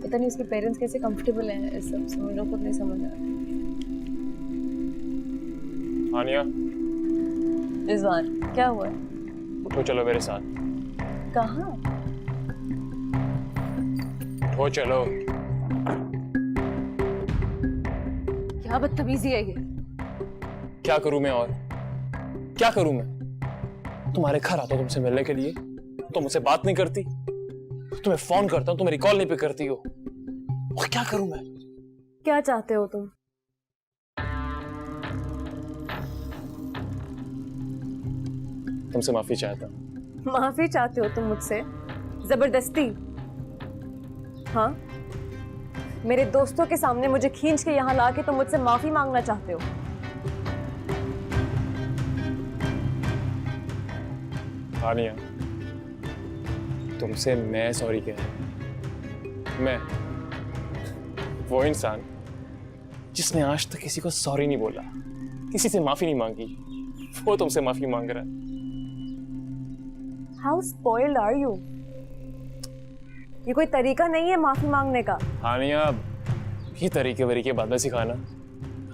पता नहीं उसके पेरेंट्स कैसे कंफर्टेबल हैं इस सब से, मुझे खुद नहीं समझ आ रहा। आनिया, रिजवान, क्या हुआ? उठो, चलो मेरे साथ। कहाँ? उठो, चलो। क्या बदतमीजी है ये? क्या करूं मैं और क्या करूं मैं? तुम्हारे घर आता हूं तुमसे मिलने के लिए, तुम मुझसे बात नहीं करती। तुम्हें फोन करता हूं, तुम मेरी कॉल नहीं पिक करती हो। और क्या करूं मैं? क्या चाहते हो तुम? तुमसे माफी चाहता हूं। माफी चाहते हो तुम मुझसे? जबरदस्ती? हाँ, मेरे दोस्तों के सामने मुझे खींच के यहाँ ला के तुम मुझसे माफी मांगना चाहते हो? आनिया, तुमसे मैं सॉरी कह रहा हूं। मैं, वो इंसान जिसने आज तक किसी को सॉरी नहीं बोला, किसी से माफी नहीं मांगी, वो तुमसे माफी मांग रहा है। How spoiled are you? ये कोई तरीका नहीं है माफी मांगने का। आनिया, ये तरीके वरीके बाद में सिखाना।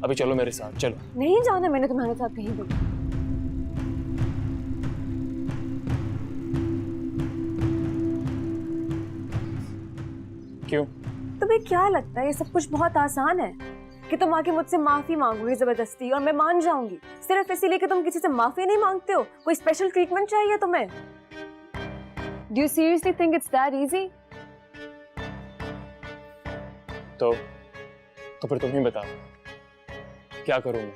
अभी चलो मेरे साथ, चलो। नहीं जाना मैंने तुम्हारे साथ कहीं भी। क्यों? तुम्हें क्या लगता है ये सब कुछ बहुत आसान है कि तुम आके मुझसे माफी मांगोगे जबरदस्ती और मैं मान जाऊंगी सिर्फ इसीलिए कि तुम किसी से माफी नहीं मांगते हो? कोई स्पेशल ट्रीटमेंट चाहिए तुम्हें? Do you seriously think it's that easy? तो फिर तुम ही बताओ, क्या करूं मैं?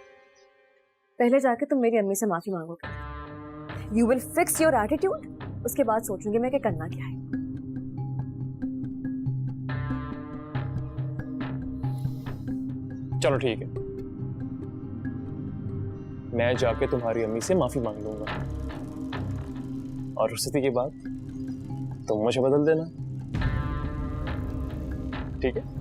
पहले जाके तुम मेरी अम्मी से माफी मांगोगे। You will fix your attitude, उसके बाद सोचूंगी मैं कि करना क्या है। चलो ठीक है, मैं जाके तुम्हारी अम्मी से माफी मांग लूंगा और रुखसती के बाद तुम मुझे बदल देना, ठीक है?